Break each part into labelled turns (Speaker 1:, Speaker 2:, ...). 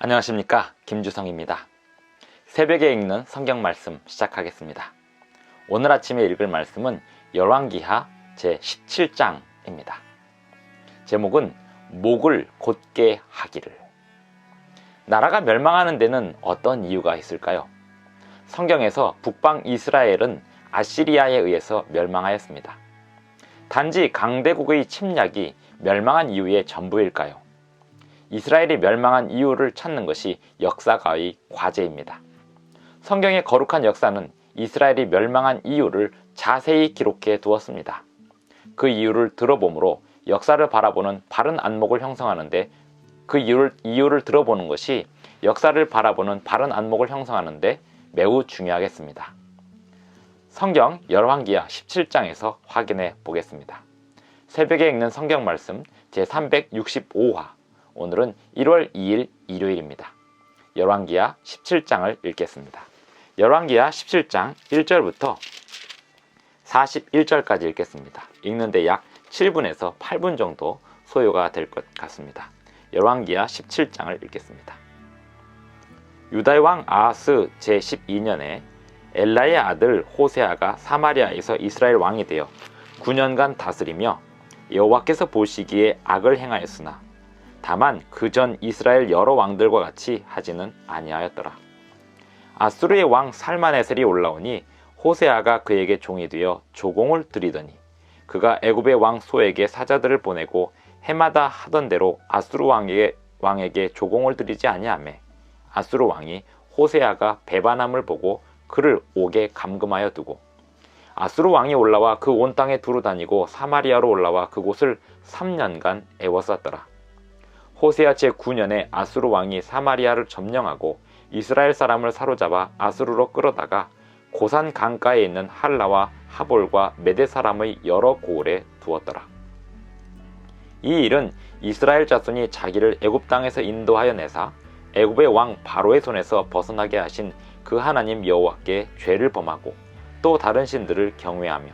Speaker 1: 안녕하십니까, 김주성입니다. 새벽에 읽는 성경 말씀 시작하겠습니다. 오늘 아침에 읽을 말씀은 열왕기하 제17장입니다. 제목은 목을 곧게 하기를. 나라가 멸망하는 데는 어떤 이유가 있을까요? 성경에서 북방 이스라엘은 아시리아에 의해서 멸망하였습니다. 단지 강대국의 침략이 멸망한 이유의 전부일까요? 이스라엘이 멸망한 이유를 찾는 것이 역사가의 과제입니다. 성경의 거룩한 역사는 이스라엘이 멸망한 이유를 자세히 기록해 두었습니다. 그 이유를 들어보므로 역사를 바라보는 바른 안목을 형성하는데 그 이유를 들어보는 것이 역사를 바라보는 바른 안목을 형성하는데 매우 중요하겠습니다. 성경 열왕기하 17장에서 확인해 보겠습니다. 새벽에 읽는 성경 말씀 제365화, 오늘은 1월 2일 일요일입니다. 열왕기하 17장을 읽겠습니다. 열왕기하 17장 1절부터 41절까지 읽겠습니다. 읽는데 약 7분에서 8분 정도 소요가 될 것 같습니다. 열왕기하 17장을 읽겠습니다. 유다의 왕 아하스 제12년에 엘라의 아들 호세아가 사마리아에서 이스라엘 왕이 되어 9년간 다스리며 여호와께서 보시기에 악을 행하였으나 다만 그 전 이스라엘 여러 왕들과 같이 하지는 아니하였더라. 아수르의 왕 살마네셀이 올라오니 호세아가 그에게 종이 되어 조공을 드리더니 그가 애굽의 왕 소에게 사자들을 보내고 해마다 하던 대로 아수르 왕에게 조공을 드리지 아니하매 아수르 왕이 호세아가 배반함을 보고 그를 옥에 감금하여 두고 아수르 왕이 올라와 그 온 땅에 두루 다니고 사마리아로 올라와 그곳을 3년간 애워쌌더라. 호세아 제9년에 아수르 왕이 사마리아를 점령하고 이스라엘 사람을 사로잡아 아수르로 끌어다가 고산 강가에 있는 할라와 하볼과 메대 사람의 여러 고을에 두었더라. 이 일은 이스라엘 자손이 자기를 애굽 땅에서 인도하여 내사 애굽의 왕 바로의 손에서 벗어나게 하신 그 하나님 여호와께 죄를 범하고 또 다른 신들을 경외하며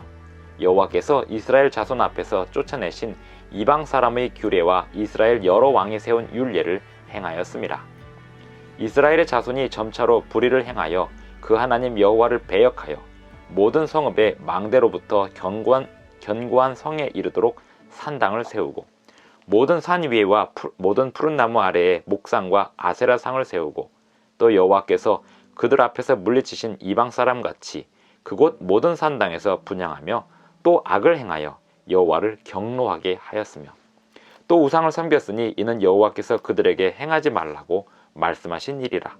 Speaker 1: 여호와께서 이스라엘 자손 앞에서 쫓아내신 이방 사람의 규례와 이스라엘 여러 왕이 세운 율례를 행하였음이라. 이스라엘의 자손이 점차로 불의를 행하여 그 하나님 여호와를 배역하여 모든 성읍의 망대로부터 견고한 성에 이르도록 산당을 세우고 모든 산 위에와 모든 푸른 나무 아래에 목상과 아세라상을 세우고 또 여호와께서 그들 앞에서 물리치신 이방 사람같이 그곳 모든 산당에서 분향하며 또 악을 행하여 여호와를 경노하게 하였으며 또 우상을 섬겼으니 이는 여호와께서 그들에게 행하지 말라고 말씀하신 일이라.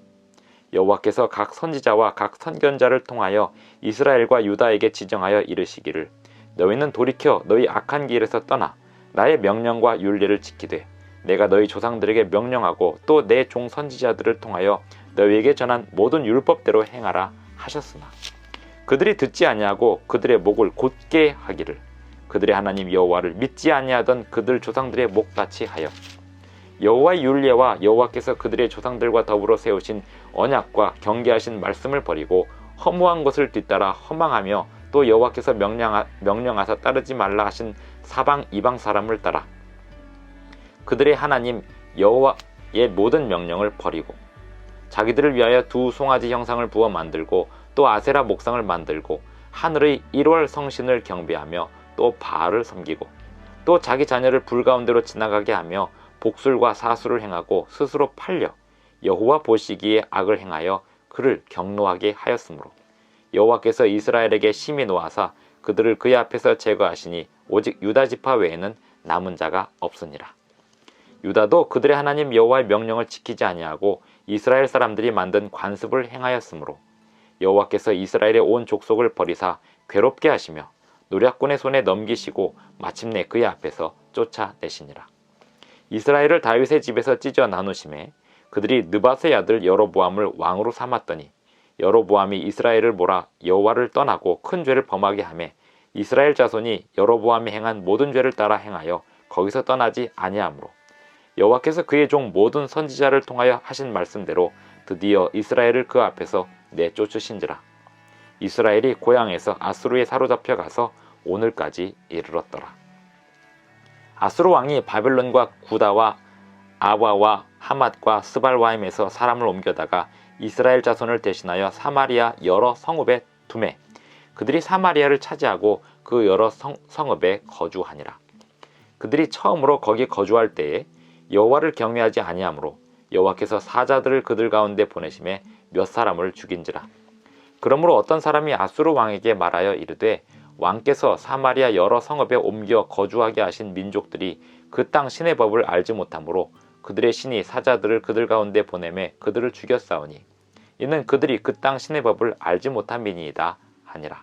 Speaker 1: 여호와께서 각 선지자와 각 선견자를 통하여 이스라엘과 유다에게 지정하여 이르시기를 너희는 돌이켜 너희 악한 길에서 떠나 나의 명령과 율례를 지키되 내가 너희 조상들에게 명령하고 또 내 종 선지자들을 통하여 너희에게 전한 모든 율법대로 행하라 하셨으나 그들이 듣지 아니하고 그들의 목을 곧게 하기를 그들의 하나님 여호와를 믿지 아니하던 그들 조상들의 목같이 하여 여호와의 율례와 여호와께서 그들의 조상들과 더불어 세우신 언약과 경계하신 말씀을 버리고 허무한 것을 뒤따라 허망하며 또 여호와께서 명령하사 따르지 말라 하신 사방 이방 사람을 따라 그들의 하나님 여호와의 모든 명령을 버리고 자기들을 위하여 두 송아지 형상을 부어 만들고 또 아세라 목상을 만들고 하늘의 1월 성신을 경배하며 또 바알을 섬기고 또 자기 자녀를 불 가운데로 지나가게 하며 복술과 사술을 행하고 스스로 팔려 여호와 보시기에 악을 행하여 그를 경노하게 하였으므로 여호와께서 이스라엘에게 심히 노하사 그들을 그의 앞에서 제거하시니 오직 유다 지파 외에는 남은 자가 없으니라. 유다도 그들의 하나님 여호와의 명령을 지키지 아니하고 이스라엘 사람들이 만든 관습을 행하였으므로 여호와께서 이스라엘의 온 족속을 버리사 괴롭게 하시며 노략군의 손에 넘기시고 마침내 그의 앞에서 쫓아내시니라. 이스라엘을 다윗의 집에서 찢어 나누심에 그들이 느밧의 아들 여로보암을 왕으로 삼았더니 여로보암이 이스라엘을 몰아 여호와를 떠나고 큰 죄를 범하게 하매 이스라엘 자손이 여로보암이 행한 모든 죄를 따라 행하여 거기서 떠나지 아니하므로 여호와께서 그의 종 모든 선지자를 통하여 하신 말씀대로 드디어 이스라엘을 그 앞에서 내쫓으신지라. 이스라엘이 고향에서 아수르에 사로잡혀 가서 오늘까지 이르렀더라. 아수르 왕이 바벨론과 구다와 아와와 하맛과 스발와임에서 사람을 옮겨다가 이스라엘 자손을 대신하여 사마리아 여러 성읍에 두매 그들이 사마리아를 차지하고 그 여러 성읍에 거주하니라. 그들이 처음으로 거기 거주할 때에 여호와를 경외하지 아니하므로 여호와께서 사자들을 그들 가운데 보내심에 몇 사람을 죽인지라. 그러므로 어떤 사람이 아수르 왕에게 말하여 이르되 왕께서 사마리아 여러 성읍에 옮겨 거주하게 하신 민족들이 그 땅 신의 법을 알지 못하므로 그들의 신이 사자들을 그들 가운데 보내매 그들을 죽였사오니 이는 그들이 그 땅 신의 법을 알지 못함이니이다 하니라.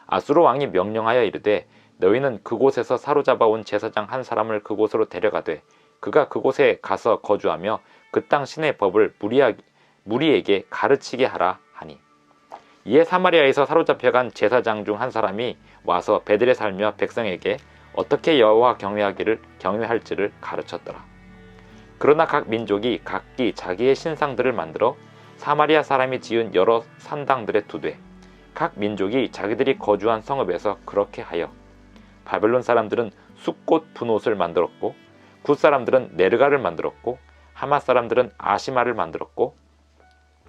Speaker 1: 아수르 왕이 명령하여 이르되 너희는 그곳에서 사로잡아온 제사장 한 사람을 그곳으로 데려가되 그가 그곳에 가서 거주하며 그 땅 신의 법을 무리에게 가르치게 하라 하니 이에 사마리아에서 사로잡혀간 제사장 중 한 사람이 와서 베들에 살며 백성에게 어떻게 여호와 경외할지를 가르쳤더라. 그러나 각 민족이 각기 자기의 신상들을 만들어 사마리아 사람이 지은 여러 산당들에 두되 각 민족이 자기들이 거주한 성읍에서 그렇게 하여 바벨론 사람들은 숫꽃 분옷을 만들었고 굿 사람들은 네르가를 만들었고 하맛 사람들은 아시마를 만들었고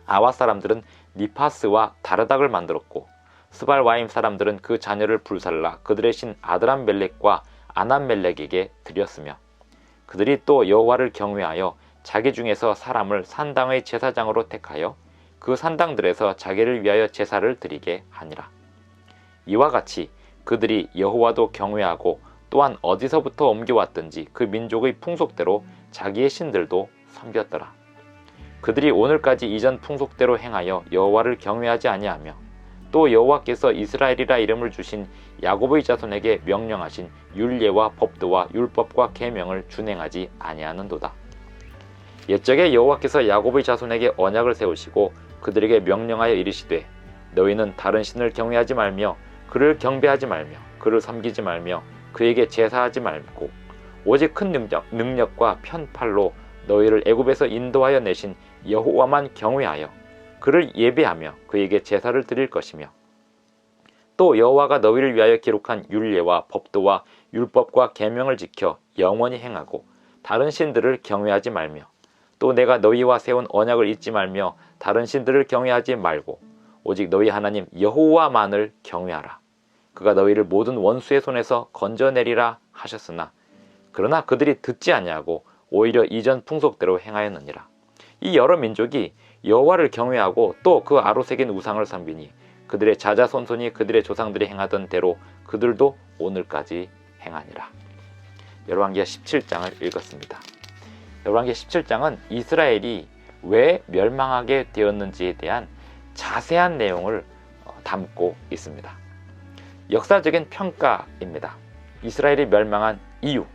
Speaker 1: 아와 사람들은 니파스와 다르닥을 만들었고 스발와임 사람들은 그 자녀를 불살라 그들의 신 아드람멜렉과 아남멜렉에게 드렸으며 그들이 또 여호와를 경외하여 자기 중에서 사람을 산당의 제사장으로 택하여 그 산당들에서 자기를 위하여 제사를 드리게 하니라. 이와 같이 그들이 여호와도 경외하고 또한 어디서부터 옮겨왔든지 그 민족의 풍속대로 자기의 신들도 섬겼더라. 그들이 오늘까지 이전 풍속대로 행하여 여호와를 경외하지 아니하며 또 여호와께서 이스라엘이라 이름을 주신 야곱의 자손에게 명령하신 율례와 법도와 율법과 계명을 준행하지 아니하는도다. 옛적에 여호와께서 야곱의 자손에게 언약을 세우시고 그들에게 명령하여 이르시되 너희는 다른 신을 경외하지 말며 그를 경배하지 말며 그를 섬기지 말며 그에게 제사하지 말고 오직 큰 능력과 편팔로 너희를 애굽에서 인도하여 내신 여호와만 경외하여 그를 예배하며 그에게 제사를 드릴 것이며 또 여호와가 너희를 위하여 기록한 율례와 법도와 율법과 계명을 지켜 영원히 행하고 다른 신들을 경외하지 말며 또 내가 너희와 세운 언약을 잊지 말며 다른 신들을 경외하지 말고 오직 너희 하나님 여호와만을 경외하라. 그가 너희를 모든 원수의 손에서 건져내리라 하셨으나 그러나 그들이 듣지 아니하고 오히려 이전 풍속대로 행하였느니라. 이 여러 민족이 여호와를 경외하고 또 그 아로새긴 우상을 섬기니 그들의 자자손손이 그들의 조상들이 행하던 대로 그들도 오늘까지 행하니라. 열왕기하 17장을 읽었습니다. 열왕기하 17장은 이스라엘이 왜 멸망하게 되었는지에 대한 자세한 내용을 담고 있습니다. 역사적인 평가입니다. 이스라엘이 멸망한 이유,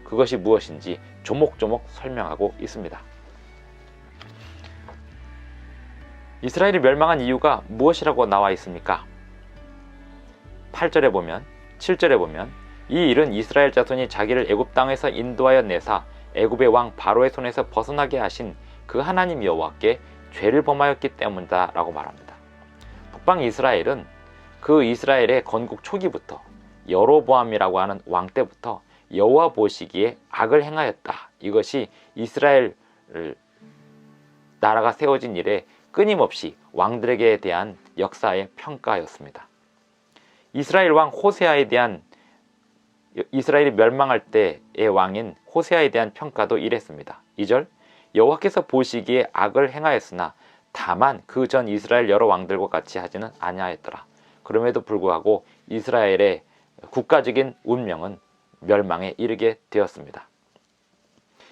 Speaker 1: 그것이 무엇인지 조목조목 설명하고 있습니다. 이스라엘이 멸망한 이유가 무엇이라고 나와 있습니까? 8절에 보면 7절에 보면 이 일은 이스라엘 자손이 자기를 애굽 땅에서 인도하여 내사 애굽의 왕 바로의 손에서 벗어나게 하신 그 하나님 여호와께 죄를 범하였기 때문이다 라고 말합니다. 북방 이스라엘은 그 이스라엘의 건국 초기부터 여로보암이라고 하는 왕 때부터 여호와 보시기에 악을 행하였다. 이것이 이스라엘 나라가 세워진 이래 끊임없이 왕들에게 대한 역사의 평가였습니다. 이스라엘 왕 호세아에 대한 이스라엘이 멸망할 때의 왕인 호세아에 대한 평가도 이랬습니다. 2절 여호와께서 보시기에 악을 행하였으나 다만 그 전 이스라엘 여러 왕들과 같이 하지는 아니하였더라. 그럼에도 불구하고 이스라엘의 국가적인 운명은 멸망에 이르게 되었습니다.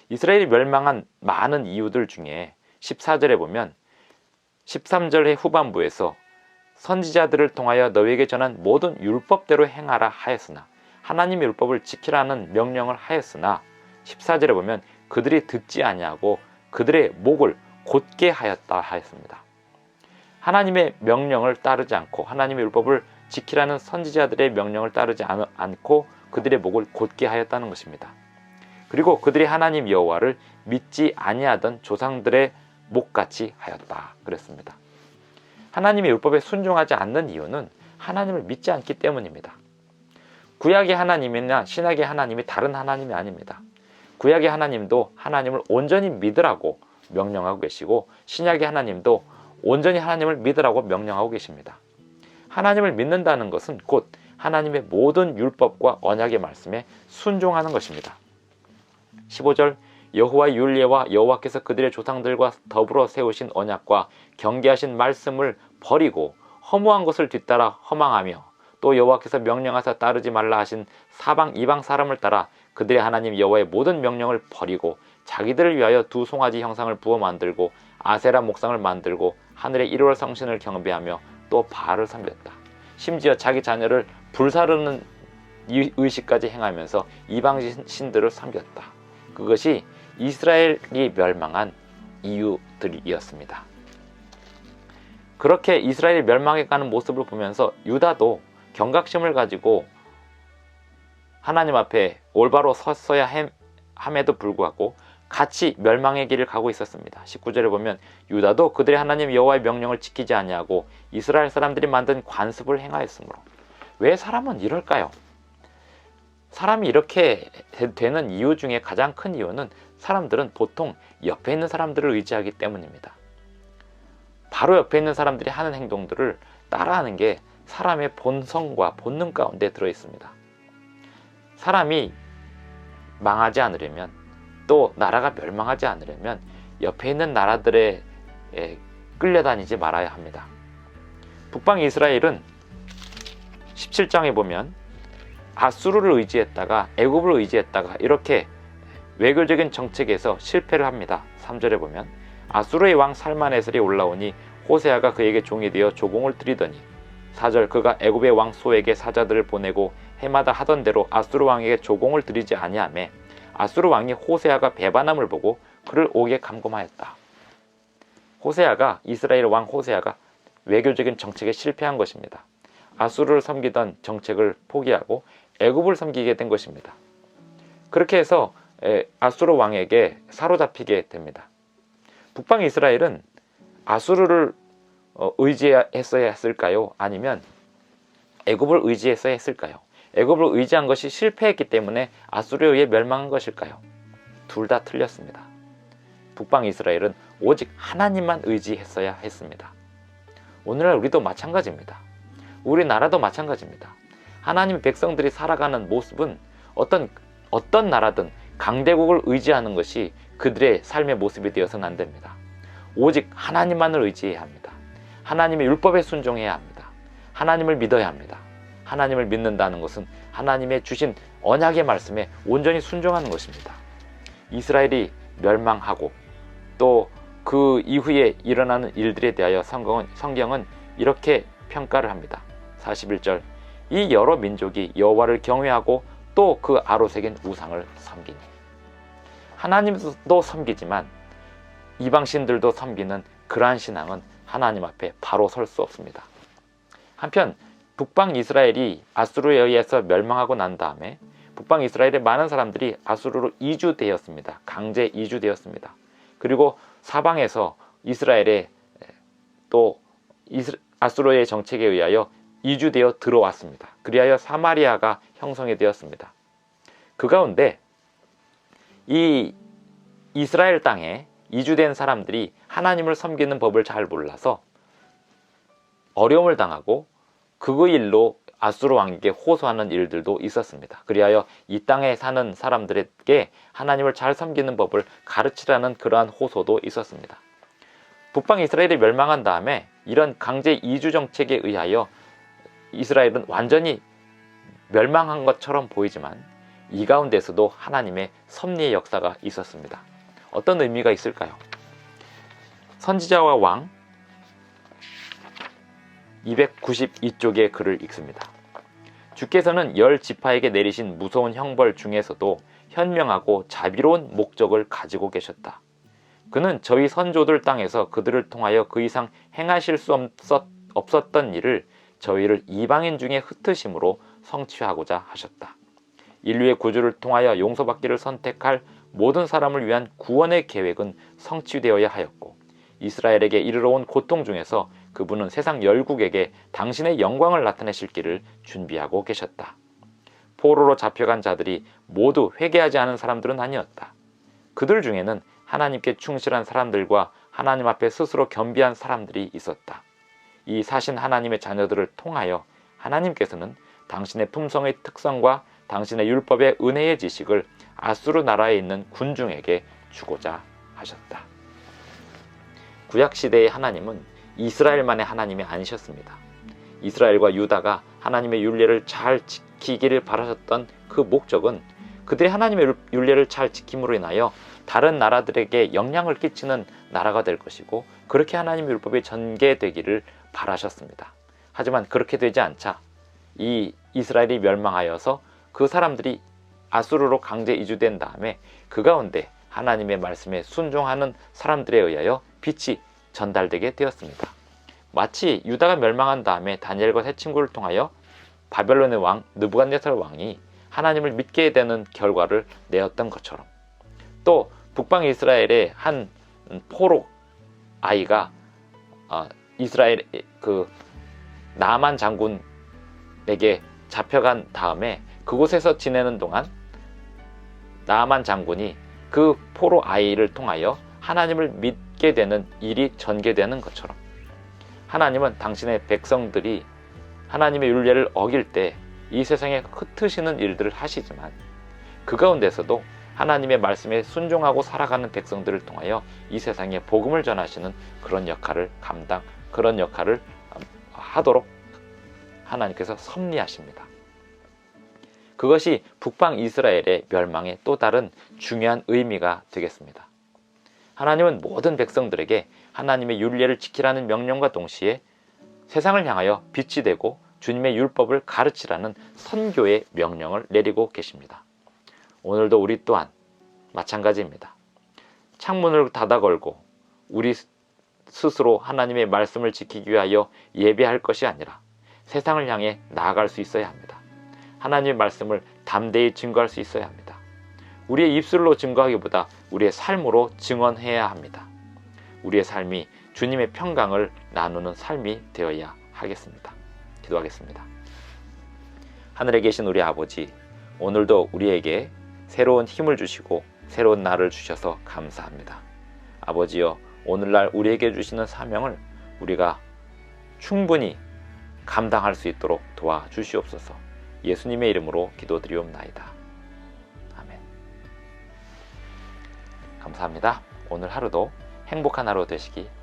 Speaker 1: 이스라엘이 멸망한 많은 이유들 중에 14절에 보면 13절의 후반부에서 선지자들을 통하여 너희에게 전한 모든 율법대로 행하라 하였으나 하나님의 율법을 지키라는 명령을 하였으나 14절에 보면 그들이 듣지 아니하고 그들의 목을 곧게 하였다 하였습니다. 하나님의 명령을 따르지 않고 하나님의 율법을 지키라는 선지자들의 명령을 따르지 않고 그들의 목을 곧게 하였다는 것입니다. 그리고 그들이 하나님 여호와를 믿지 아니하던 조상들의 목같이 하였다 그랬습니다. 하나님의 율법에 순종하지 않는 이유는 하나님을 믿지 않기 때문입니다. 구약의 하나님이나 신약의 하나님이 다른 하나님이 아닙니다. 구약의 하나님도 하나님을 온전히 믿으라고 명령하고 계시고, 신약의 하나님도 온전히 하나님을 믿으라고 명령하고 계십니다. 하나님을 믿는다는 것은 곧 하나님의 모든 율법과 언약의 말씀에 순종하는 것입니다. 15절, 여호와의 율례와 여호와께서 그들의 조상들과 더불어 세우신 언약과 경계하신 말씀을 버리고 허무한 것을 뒤따라 허망하며, 또 여호와께서 명령하사 따르지 말라 하신 사방 이방 사람을 따라 그들의 하나님 여호와의 모든 명령을 버리고 자기들을 위하여 두 송아지 형상을 부어 만들고 아세라 목상을 만들고 하늘의 1월 성신을 경배하며 또 바알을 섬겼다. 심지어 자기 자녀를 불사르는 의식까지 행하면서 이방 신들을 섬겼다. 그것이 이스라엘이 멸망한 이유들이었습니다. 그렇게 이스라엘이 멸망해가는 모습을 보면서 유다도 경각심을 가지고 하나님 앞에 올바로 섰어야 함에도 불구하고 같이 멸망의 길을 가고 있었습니다. 19절에 보면 유다도 그들의 하나님 여호와의 명령을 지키지 아니하고 이스라엘 사람들이 만든 관습을 행하였으므로. 왜 사람은 이럴까요? 사람이 이렇게 되는 이유 중에 가장 큰 이유는 사람들은 보통 옆에 있는 사람들을 의지하기 때문입니다. 바로 옆에 있는 사람들이 하는 행동들을 따라하는 게 사람의 본성과 본능 가운데 들어있습니다. 사람이 망하지 않으려면, 또 나라가 멸망하지 않으려면 옆에 있는 나라들에 끌려다니지 말아야 합니다. 북방 이스라엘은 17장에 보면 아수르를 의지했다가 애굽을 의지했다가 이렇게 외교적인 정책에서 실패를 합니다. 3절에 보면 아수르의 왕 살만에셀이 올라오니 호세아가 그에게 종이 되어 조공을 드리더니, 4절, 그가 애굽의 왕 소에게 사자들을 보내고 해마다 하던 대로 아수르 왕에게 조공을 드리지 아니하매 아수르 왕이 호세아가 배반함을 보고 그를 옥에 감금하였다. 이스라엘 왕 호세아가 외교적인 정책에 실패한 것입니다. 아수르를 섬기던 정책을 포기하고 애굽을 섬기게 된 것입니다. 그렇게 해서 아수르 왕에게 사로잡히게 됩니다. 북방 이스라엘은 아수르를 의지했어야 했을까요? 아니면 애굽을 의지했어야 했을까요? 애굽을 의지한 것이 실패했기 때문에 아수르에 의해 멸망한 것일까요? 둘 다 틀렸습니다. 북방 이스라엘은 오직 하나님만 의지했어야 했습니다. 오늘날 우리도 마찬가지입니다. 우리나라도 마찬가지입니다. 하나님의 백성들이 살아가는 모습은 어떤 나라든 강대국을 의지하는 것이 그들의 삶의 모습이 되어서는 안 됩니다. 오직 하나님만을 의지해야 합니다. 하나님의 율법에 순종해야 합니다. 하나님을 믿어야 합니다. 하나님을 믿는다는 것은 하나님의 주신 언약의 말씀에 온전히 순종하는 것입니다. 이스라엘이 멸망하고 또 그 이후에 일어나는 일들에 대하여 성경은 이렇게 평가를 합니다. 41절, 이 여러 민족이 여호와를 경외하고 또 그 아로 새긴 우상을 섬기니. 하나님도 섬기지만 이방신들도 섬기는 그러한 신앙은 하나님 앞에 바로 설 수 없습니다. 한편 북방 이스라엘이 아수르에 의해서 멸망하고 난 다음에 북방 이스라엘의 많은 사람들이 아수르로 이주되었습니다. 강제 이주되었습니다. 그리고 사방에서 이스라엘에 또 아수르의 정책에 의하여 이주되어 들어왔습니다. 그리하여 사마리아가 형성이 되었습니다. 그 가운데 이 이스라엘 땅에 이주된 사람들이 하나님을 섬기는 법을 잘 몰라서 어려움을 당하고 그 일로 아수르 왕에게 호소하는 일들도 있었습니다. 그리하여 이 땅에 사는 사람들에게 하나님을 잘 섬기는 법을 가르치라는 그러한 호소도 있었습니다. 북방 이스라엘이 멸망한 다음에 이런 강제 이주 정책에 의하여 이스라엘은 완전히 멸망한 것처럼 보이지만 이 가운데서도 하나님의 섭리의 역사가 있었습니다. 어떤 의미가 있을까요? 선지자와 왕 292쪽의 글을 읽습니다. 주께서는 10지파에게 내리신 무서운 형벌 중에서도 현명하고 자비로운 목적을 가지고 계셨다. 그는 저희 선조들 땅에서 그들을 통하여 그 이상 행하실 수 없었던 일을 저희를 이방인 중에 흩으심으로 성취하고자 하셨다. 인류의 구주를 통하여 용서받기를 선택할 모든 사람을 위한 구원의 계획은 성취되어야 하였고, 이스라엘에게 이르러 온 고통 중에서 그분은 세상 열국에게 당신의 영광을 나타내실 길을 준비하고 계셨다. 포로로 잡혀간 자들이 모두 회개하지 않은 사람들은 아니었다. 그들 중에는 하나님께 충실한 사람들과 하나님 앞에 스스로 겸비한 사람들이 있었다. 이 사신 하나님의 자녀들을 통하여 하나님께서는 당신의 품성의 특성과 당신의 율법의 은혜의 지식을 아수르 나라에 있는 군중에게 주고자 하셨다. 구약시대의 하나님은 이스라엘만의 하나님이 아니셨습니다. 이스라엘과 유다가 하나님의 율례를 잘 지키기를 바라셨던 그 목적은 그들이 하나님의 율례를 잘 지킴으로 인하여 다른 나라들에게 영향을 끼치는 나라가 될 것이고, 그렇게 하나님의 율법이 전개되기를 바라셨습니다. 하지만 그렇게 되지 않자 이 이스라엘이 멸망하여서 그 사람들이 아수르로 강제 이주된 다음에 그 가운데 하나님의 말씀에 순종하는 사람들에 의하여 빛이 전달되게 되었습니다. 마치 유다가 멸망한 다음에 다니엘과 세 친구를 통하여 바벨론의 왕 느부갓네살 왕이 하나님을 믿게 되는 결과를 내었던 것처럼, 또 북방 이스라엘의 한 포로 아이가 이스라엘 그 나만 장군에게 잡혀간 다음에 그곳에서 지내는 동안 나만 장군이 그 포로 아이를 통하여 하나님을 믿게 되는 일이 전개되는 것처럼, 하나님은 당신의 백성들이 하나님의 율례를 어길 때 이 세상에 흩으시는 일들을 하시지만, 그 가운데서도 하나님의 말씀에 순종하고 살아가는 백성들을 통하여 이 세상에 복음을 전하시는 그런 역할을 하도록 하나님께서 섭리하십니다. 그것이 북방 이스라엘의 멸망의 또 다른 중요한 의미가 되겠습니다. 하나님은 모든 백성들에게 하나님의 율례를 지키라는 명령과 동시에 세상을 향하여 빛이 되고 주님의 율법을 가르치라는 선교의 명령을 내리고 계십니다. 오늘도 우리 또한 마찬가지입니다. 창문을 닫아 걸고 우리 스스로 하나님의 말씀을 지키기 위하여 예배할 것이 아니라 세상을 향해 나아갈 수 있어야 합니다. 하나님의 말씀을 담대히 증거할 수 있어야 합니다. 우리의 입술로 증거하기보다 우리의 삶으로 증언해야 합니다. 우리의 삶이 주님의 평강을 나누는 삶이 되어야 하겠습니다. 기도하겠습니다. 하늘에 계신 우리 아버지, 오늘도 우리에게 새로운 힘을 주시고 새로운 날을 주셔서 감사합니다. 아버지여, 오늘날 우리에게 주시는 사명을 우리가 충분히 감당할 수 있도록 도와주시옵소서. 예수님의 이름으로 기도드리옵나이다. 아멘. 감사합니다. 오늘 하루도 행복한 하루 되시기 바랍니다.